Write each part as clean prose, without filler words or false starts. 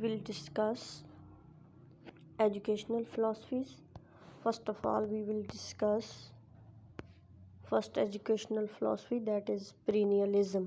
will discuss educational philosophies. First of all, we will discuss first educational philosophy, that is perennialism.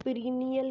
perennial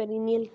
perennial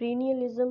perennialism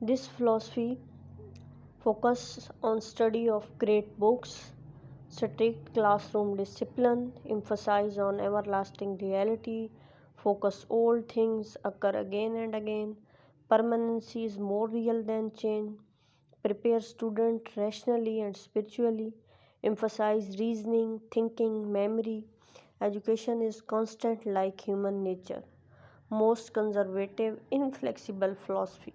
This philosophy focus on study of great books, strict classroom discipline, emphasize on everlasting reality, focus old things occur again and again, permanency is more real than change, prepare student rationally and spiritually, emphasize reasoning, thinking, memory, education is constant like human nature, most conservative inflexible philosophy।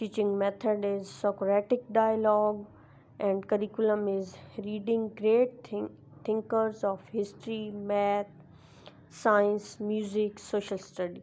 Teaching method is Socratic dialogue, and curriculum is reading great thinkers of history, math, science, music, social study।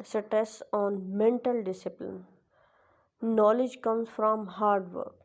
stress on mental discipline, knowledge comes from hard work।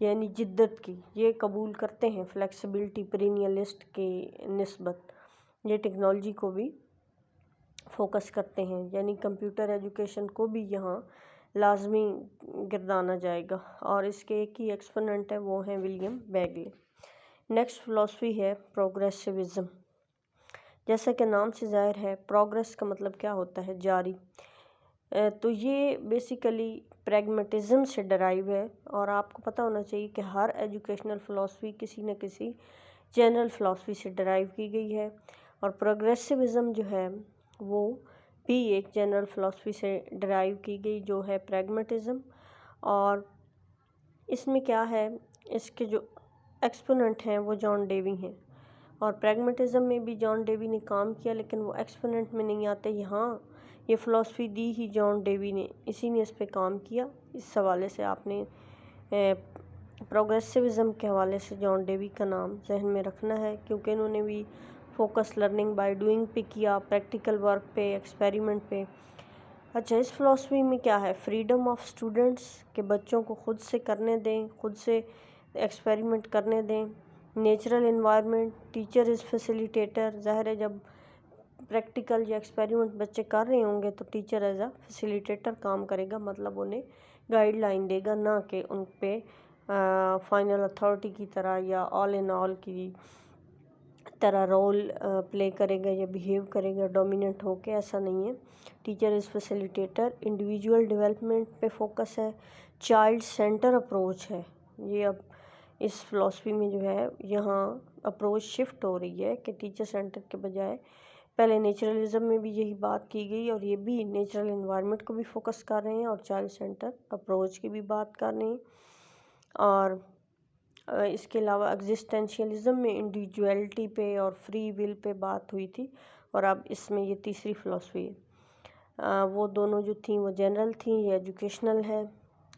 یعنی جدت کی، یہ قبول کرتے ہیں flexibility پرینیلسٹ کی نسبت، یہ ٹیکنالوجی کو بھی فوکس کرتے ہیں، یعنی کمپیوٹر ایجوکیشن کو بھی یہاں لازمی گردانا جائے گا، اور اس کے ایک ہی ایکسپوننٹ ہے، وہ ہیں ولیم بیگلے۔ نیکسٹ فلاسفی ہے پروگریسوزم۔ جیسا کہ نام سے ظاہر ہے، پروگریس کا مطلب کیا ہوتا ہے؟ جاری۔ تو یہ بیسیکلی پریگمیٹزم سے ڈرائیو ہے، اور آپ کو پتہ ہونا چاہیے کہ ہر ایجوکیشنل فلاسفی کسی نہ کسی جنرل فلاسفی سے ڈرائیو کی گئی ہے، اور پروگریسوزم جو ہے وہ بھی ایک جنرل فلاسفی سے ڈرائیو کی گئی جو ہے پریگمیٹزم۔ اور اس میں کیا ہے، اس کے جو ایکسپوننٹ ہیں وہ جان ڈیوی ہیں، اور پریگمیٹزم میں بھی جان ڈیوی نے کام کیا، لیکن وہ ایکسپوننٹ میں نہیں آتے۔ یہاں یہ فلاسفی دی ہی جان ڈیوی نے، اسی نے اس پہ کام کیا۔ اس حوالے سے آپ نے پروگریسوزم کے حوالے سے جان ڈیوی کا نام ذہن میں رکھنا ہے، کیونکہ انہوں نے بھی فوکس لرننگ بائی ڈوئنگ پہ کیا، پریکٹیکل ورک پہ، ایکسپیریمنٹ پہ۔ اچھا، اس فلاسفی میں کیا ہے؟ فریڈم آف اسٹوڈنٹس، کہ بچوں کو خود سے کرنے دیں، خود سے ایکسپیریمنٹ کرنے دیں۔ Natural environment, teacher is facilitator, ظاہر ہے جب پریکٹیکل یا ایکسپیریمنٹ بچے کر رہے ہوں گے تو ٹیچر ایز اے فیسیلیٹیٹر کام کرے گا، مطلب انہیں گائیڈ لائن دے گا، نہ کہ ان پہ فائنل اتھارٹی کی طرح یا آل ان آل کی طرح رول پلے کرے گا یا بیہیو کرے گا ڈومیننٹ ہو کے، ایسا نہیں ہے۔ Teacher is facilitator. Individual development پہ فوکس ہے، چائلڈ سینٹر اپروچ ہے۔ یہ اب اس فلاسفی میں جو ہے یہاں اپروچ شفٹ ہو رہی ہے کہ ٹیچر سینٹر کے بجائے پہلے نیچرلزم میں بھی یہی بات کی گئی، اور یہ بھی نیچرل انوائرمنٹ کو بھی فوکس کر رہے ہیں اور چائلڈ سینٹر اپروچ کی بھی بات کر رہے ہیں۔ اور اس کے علاوہ ایگزسٹینشیلزم میں انڈیویجویلٹی پہ اور فری ول پہ بات ہوئی تھی، اور اب اس میں یہ تیسری فلاسفی ہے۔ وہ دونوں جو تھیں وہ جنرل تھیں، یہ ایجوکیشنل ہے۔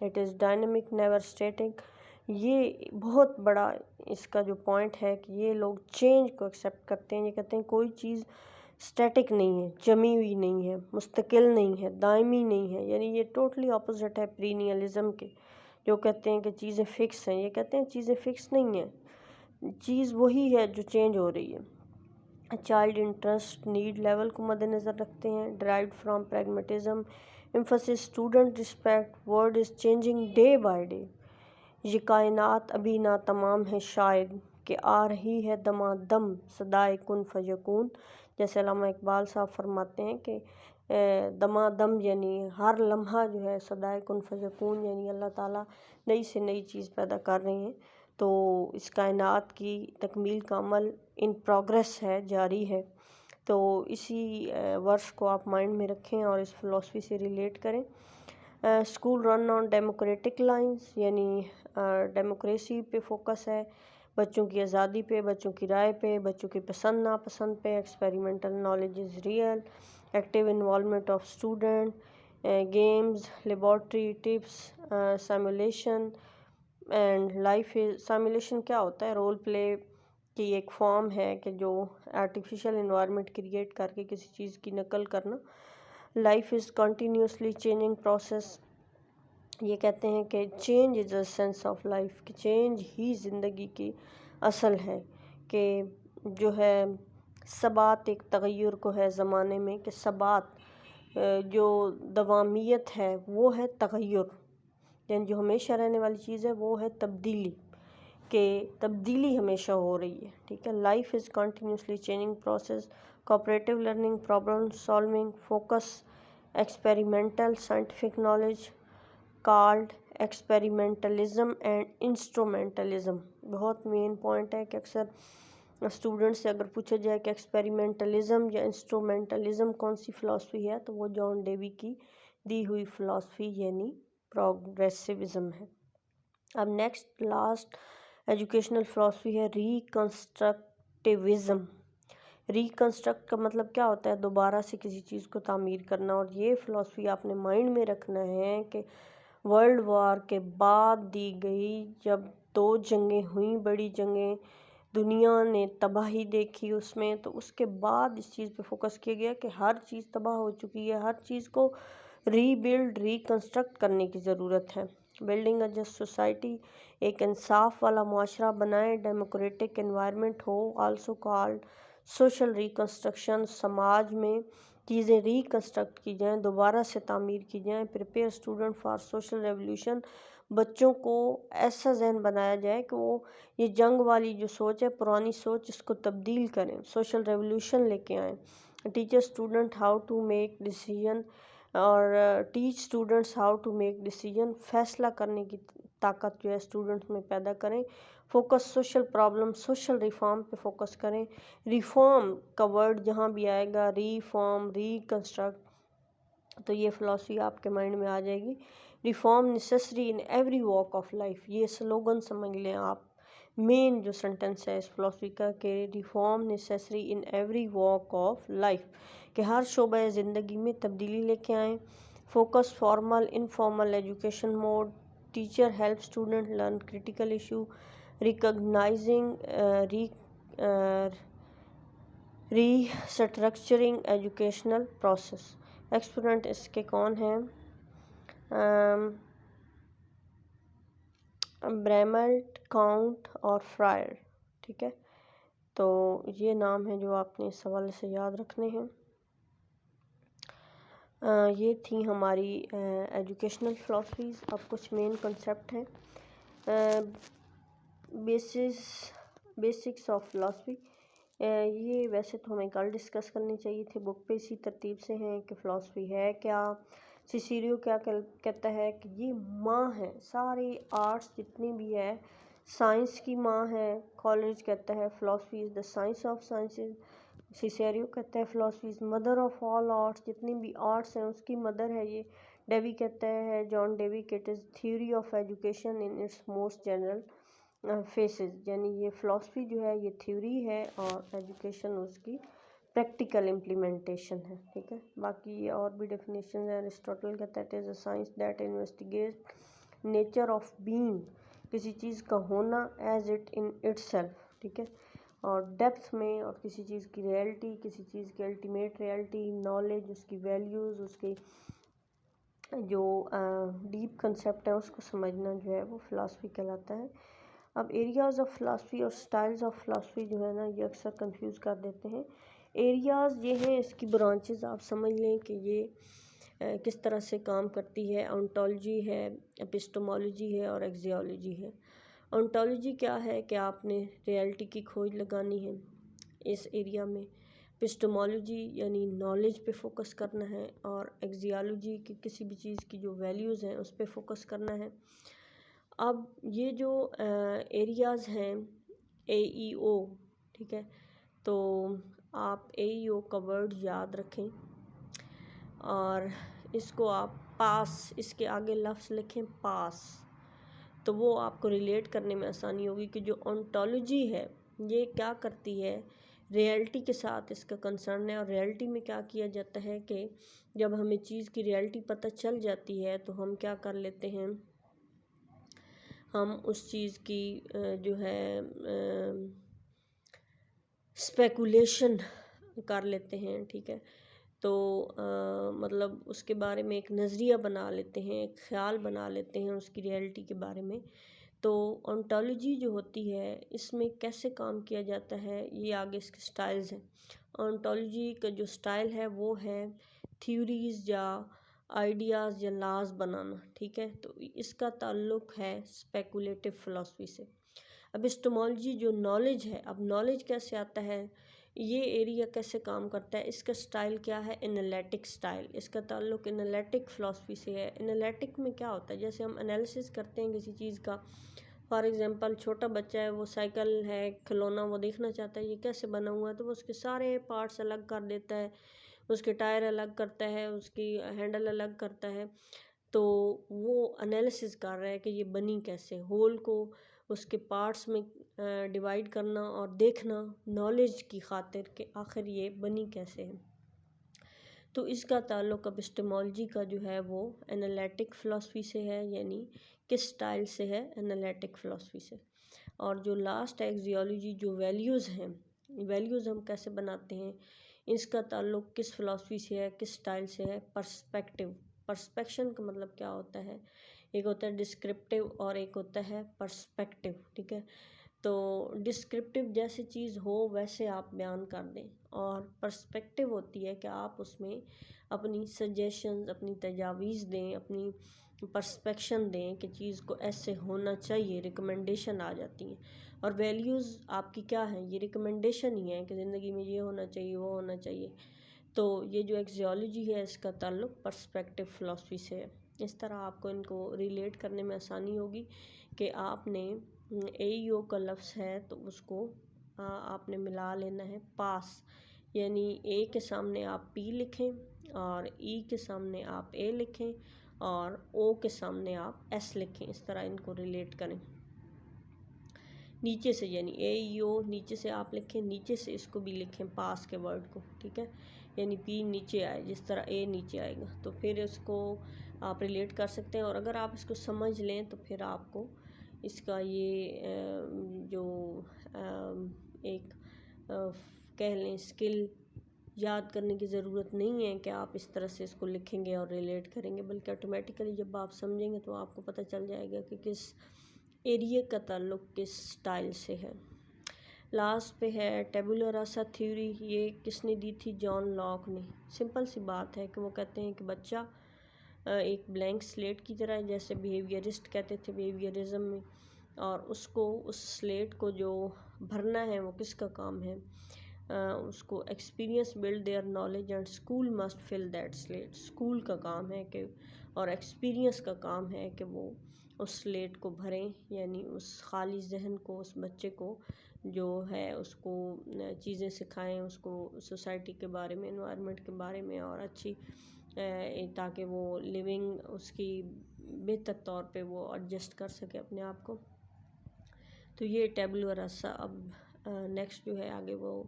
It is dynamic never static. یہ بہت بڑا اس کا جو پوائنٹ ہے کہ یہ لوگ چینج کو ایکسیپٹ کرتے ہیں، یہ کہتے ہیں کوئی چیز اسٹیٹک نہیں ہے، جمی ہوئی نہیں ہے، مستقل نہیں ہے، دائمی نہیں ہے، یعنی یہ ٹوٹلی اپوزٹ ہے پرینیلزم کے، جو کہتے ہیں کہ چیزیں فکس ہیں۔ یہ کہتے ہیں چیزیں فکس نہیں ہیں، چیز وہی ہے جو چینج ہو رہی ہے۔ چائلڈ انٹرسٹ نیڈ لیول کو مد نظر رکھتے ہیں، derived from pragmatism, emphasis student respect, world is changing day by day, یہ کائنات ابھی نہ تمام ہے شاید کہ آ رہی ہے دمادم صدائے کن فیکون۔ جیسے علامہ اقبال صاحب فرماتے ہیں کہ دمادم یعنی ہر لمحہ جو ہے صدائے کن فیکون، یعنی اللہ تعالیٰ نئی سے نئی چیز پیدا کر رہے ہیں، تو اس کائنات کی تکمیل کا عمل ان پروگریس ہے، جاری ہے۔ تو اسی ورس کو آپ مائنڈ میں رکھیں اور اس فلاسفی سے ریلیٹ کریں۔ اسکول رن آن ڈیموکریٹک لائنز، یعنی ڈیموکریسی پہ فوکس ہے، بچوں کی آزادی پہ، بچوں کی رائے پہ، بچوں کی پسند ناپسند پہ، experimental knowledge is real, active involvement of student, games, laboratory tips, simulation and life is. Simulation کیا ہوتا ہے؟ رول پلے کی ایک فارم ہے کہ جو آرٹیفیشل انوائرمنٹ کریٹ کر کے کسی چیز کی نقل کرنا۔ Life is continuously changing process, یہ کہتے ہیں کہ change is a sense of life, کہ چینج ہی زندگی کی اصل ہے، کہ جو ہے ثبات ایک تغیر کو ہے زمانے میں، کہ ثبات جو دوامیت ہے وہ ہے تغیر، یعنی جو ہمیشہ رہنے والی چیز ہے وہ ہے تبدیلی، کہ تبدیلی ہمیشہ ہو رہی ہے، ٹھیک ہے۔ Life is continuously changing process, cooperative learning, problem solving, focus, experimental scientific knowledge, called experimentalism and instrumentalism. بہت مین پوائنٹ ہے کہ اکثر اسٹوڈنٹ سے اگر پوچھا جائے کہ ایکسپیریمنٹلزم یا انسٹرومنٹلزم کون سی فلاسفی ہے، تو وہ جان ڈیوی کی دی ہوئی فلاسفی یعنی پروگریسوزم ہے۔ اب نیکسٹ لاسٹ ایجوکیشنل فلاسفی ہے ریکنسٹرکٹیوزم۔ ریکنسٹرکٹ کا مطلب کیا ہوتا ہے؟ دوبارہ سے کسی چیز کو تعمیر کرنا، اور یہ فلاسفی آپ نے مائنڈ میں رکھنا ہے کہ ورلڈ وار کے بعد دی گئی، جب 2 جنگیں ہوئیں، بڑی جنگیں، دنیا نے تباہی دیکھی اس میں، تو اس کے بعد اس چیز پہ فوکس کیا گیا کہ ہر چیز تباہ ہو چکی ہے، ہر چیز کو ری بلڈ، ریکنسٹرکٹ کرنے کی ضرورت ہے۔ بلڈنگ اے جسٹ سوسائٹی، ایک انصاف والا معاشرہ بنائیں، ڈیموکریٹک انوائرمنٹ ہو، آلسو کالڈ سوشل ریکنسٹرکشن، سماج میں چیزیں ریکنسٹرکٹ کی جائیں، دوبارہ سے تعمیر کی جائیں، prepare student for social revolution, بچوں کو ایسا ذہن بنایا جائے کہ وہ یہ جنگ والی جو سوچ ہے، پرانی سوچ، اس کو تبدیل کریں، سوشل ریولیوشن لے کے آئیں، teacher student how to make decision, اور teach students how to make decision, فیصلہ کرنے کی طاقت جو ہے اسٹوڈنٹس میں پیدا کریں، focus social problem, social reform پہ فوکس کریں، ریفارم کا ورڈ جہاں بھی آئے گا، ریفارم، ریکنسٹرکٹ، تو یہ فلاسفی آپ کے مائنڈ میں آ جائے گی۔ Reform necessary in every walk of life, یہ سلوگن سمجھ لیں آپ، مین جو سنٹنس ہے اس فلاسفی کا کہ reform necessary in every walk of life, کہ ہر شعبہ زندگی میں تبدیلی لے کے آئیں، focus formal informal education mode, teacher help student learn critical issue, recognizing restructuring educational process. Exponent اس کے کون ہیں؟ بریملٹ، کاؤنٹ اور فرائر، ٹھیک ہے، تو یہ نام ہیں جو آپ نے اس حوالے سے یاد رکھنے ہیں۔ یہ تھیں ہماری ایجوکیشنل فلاسفیز۔ اب کچھ مین کنسیپٹ ہیں۔ بیسکس آف فلاسفی، یہ ویسے تو ہمیں کل ڈسکس کرنی چاہیے تھے، بک پہ اسی ترتیب سے ہیں کہ فلاسفی ہے کیا۔ سیسیریو کیا کہتا ہے کہ یہ ماں ہے، سارے آرٹس جتنی بھی ہے سائنس کی ماں ہے۔ کالج کہتا ہے philosophy is the science of sciences. Cicero کہتا ہے philosophy is mother of all arts, جتنی بھی آرٹس ہیں اس کی مدر ہے یہ۔ ڈیوی کہتا ہے، جان ڈیوی، کہ it is theory of education in its most general phases, یعنی یہ فلاسفی جو ہے یہ تھیوری ہے اور ایجوکیشن اس کی پریکٹیکل امپلیمنٹیشن ہے، ٹھیک ہے۔ باقی اور بھی ڈیفینیشن ہیں۔ ارسطاٹل کہتا ہے it is a science that investigate nature of being, کسی چیز کا ہونا as it in it self, ٹھیک ہے، اور ڈیپتھ میں، اور کسی چیز کی ریئلٹی، کسی چیز کی الٹیمیٹ ریئلٹی، نالج، اس کی ویلیوز، اس کی جو ڈیپ کنسیپٹ ہے اس کو سمجھنا جو ہے وہ فلاسفی کہلاتا ہے۔ اب ایریاز آف فلاسفی اور سٹائلز آف فلاسفی جو ہے نا یہ اکثر کنفیوز کر دیتے ہیں۔ ایریاز یہ ہیں، اس کی برانچز آپ سمجھ لیں کہ یہ کس طرح سے کام کرتی ہے۔ اونٹولوجی ہے، اپسٹمولوجی ہے اور ایگزیالوجی ہے۔ اونٹولوجی کیا ہے کہ آپ نے ریئلٹی کی کھوج لگانی ہے اس ایریا میں، اپسٹمولوجی یعنی نالج پہ فوکس کرنا ہے، اور ایگزیالوجی کی کسی بھی چیز کی جو ویلیوز ہیں اس پہ فوکس کرنا ہے۔ اب یہ جو ایریاز ہیں اے ای او، ٹھیک ہے، تو آپ اے ای او کا ورڈ یاد رکھیں اور اس کو آپ پاس، اس کے آگے لفظ لکھیں پاس، تو وہ آپ کو ریلیٹ کرنے میں آسانی ہوگی کہ جو اونٹولوجی ہے یہ کیا کرتی ہے، ریئلٹی کے ساتھ اس کا کنسرن ہے۔ اور ریئلٹی میں کیا کیا جاتا ہے کہ جب ہمیں چیز کی ریئلٹی پتہ چل جاتی ہے تو ہم کیا کر لیتے ہیں، ہم اس چیز کی جو ہے اسپیکولیشن کر لیتے ہیں، ٹھیک ہے، تو مطلب اس کے بارے میں ایک نظریہ بنا لیتے ہیں، ایک خیال بنا لیتے ہیں اس کی ریئلٹی کے بارے میں۔ تو اونٹولوجی جو ہوتی ہے اس میں کیسے کام کیا جاتا ہے، یہ آگے اس کے سٹائلز ہیں۔ اونٹولوجی کا جو سٹائل ہے وہ ہے تھیوریز یا آئیڈیاز یا لاز بنانا، ٹھیک ہے، تو اس کا تعلق ہے اسپیکولیٹو فلاسفی سے۔ اپسٹمولوجی جو نالج ہے، اب نالج کیسے آتا ہے، یہ ایریا کیسے کام کرتا ہے، اس کا سٹائل کیا ہے، انالیٹک سٹائل، اس کا تعلق انالیٹک فلاسفی سے ہے۔ انالیٹک میں کیا ہوتا ہے، جیسے ہم انالیسس کرتے ہیں کسی چیز کا، فار ایگزامپل چھوٹا بچہ ہے، وہ سائیکل ہے کھلونا، وہ دیکھنا چاہتا ہے یہ کیسے بنا ہوا ہے، تو وہ اس کے سارے پارٹس الگ کر دیتا ہے، اس کے ٹائر الگ کرتا ہے، اس کی ہینڈل الگ کرتا ہے، تو وہ انالیسس کر رہا ہے کہ یہ بنی کیسے، ہول کو اس کے پارٹس میں ڈیوائیڈ کرنا اور دیکھنا نالج کی خاطر کہ آخر یہ بنی کیسے ہے۔ تو اس کا تعلق اپسٹمولوجی کا جو ہے وہ انالیٹک فلاسفی سے ہے، یعنی کس سٹائل سے ہے، انالیٹک فلاسفی سے۔ اور جو لاسٹ ایگزیالوجی جو ویلیوز ہیں، ویلیوز ہم کیسے بناتے ہیں، اس کا تعلق کس فلاسفی سے ہے، کس سٹائل سے ہے، پرسپیکٹیو۔ پرسپیکشن کا مطلب کیا ہوتا ہے ایک ہوتا ہے ڈسکرپٹیو اور ایک ہوتا ہے پرسپیکٹیو، ٹھیک ہے. تو ڈسکرپٹیو جیسی چیز ہو ویسے آپ بیان کر دیں، اور پرسپیکٹیو ہوتی ہے کہ آپ اس میں اپنی سجیشنز، اپنی تجاویز دیں، اپنی پرسپیکشن دیں کہ چیز کو ایسے ہونا چاہیے، ریکمنڈیشن آ جاتی ہیں. اور ویلیوز آپ کی کیا ہیں؟ یہ ریکمنڈیشن ہی ہے کہ زندگی میں یہ ہونا چاہیے، وہ ہونا چاہیے. تو یہ جو ایکزیولوجی ہے اس کا تعلق پرسپیکٹیو فلاسفی سے ہے. اس طرح آپ کو ان کو ریلیٹ کرنے میں آسانی ہوگی کہ آپ نے اے ای او کا لفظ ہے تو اس کو آپ نے ملا لینا ہے پاس، یعنی اے کے سامنے آپ پی لکھیں اور ای کے سامنے آپ اے لکھیں اور او کے سامنے آپ ایس لکھیں. اس طرح ان کو ریلیٹ کریں نیچے سے، یعنی اے ای او نیچے سے آپ لکھیں، نیچے سے اس کو بھی لکھیں پاس کے ورڈ کو، ٹھیک ہے. یعنی پی نیچے آئے جس طرح اے نیچے آئے گا، تو پھر اس کو آپ ریلیٹ کر سکتے ہیں. اور اگر آپ اس کو سمجھ لیں تو پھر آپ کو اس کا یہ جو ایک کہہ لیں اسکل یاد کرنے کی ضرورت نہیں ہے کہ آپ اس طرح سے اس کو لکھیں گے اور ریلیٹ کریں گے، بلکہ آٹومیٹیکلی جب آپ سمجھیں گے تو آپ کو پتہ چل جائے گا کہ کس ایریے کا تعلق کس سٹائل سے ہے. لاسٹ پہ ہے ٹیبولا راسا تھیوری. یہ کس نے دی تھی؟ جان لاک نے. سمپل سی بات ہے کہ وہ کہتے ہیں کہ بچہ ایک بلینک سلیٹ کی طرح ہے، جیسے بیہیویئرسٹ کہتے تھے بیہیویئرزم میں، اور اس کو اس سلیٹ کو جو بھرنا ہے وہ کس کا کام ہے؟ اس کو experience build their knowledge and school must fill that slate. School کا کام ہے کہ، اور ایکسپیرینس کا کام ہے کہ وہ اس سلیٹ کو بھریں، یعنی اس خالی ذہن کو، اس بچے کو جو ہے اس کو چیزیں سکھائیں، اس کو سوسائٹی کے بارے میں، انوائرمنٹ کے بارے میں، اور اچھی تاکہ وہ لیونگ اس کی بہتر طور پہ وہ ایڈجسٹ کر سکے اپنے آپ کو. تو یہ ٹیبولا راسا. اب نیکسٹ جو ہے آگے وہ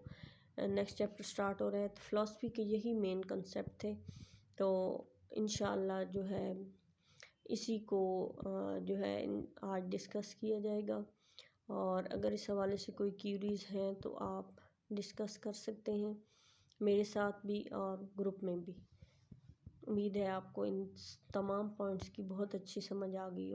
نیکسٹ چیپٹر سٹارٹ ہو رہا ہے. تو فلاسفی کے یہی مین کنسیپٹ تھے. تو انشاءاللہ جو ہے اسی کو جو ہے آج ڈسکس کیا جائے گا، اور اگر اس حوالے سے کوئی کیوریز ہیں تو آپ ڈسکس کر سکتے ہیں میرے ساتھ بھی اور گروپ میں بھی. امید ہے آپ کو ان تمام پوائنٹس کی بہت اچھی سمجھ آ گئی ہو.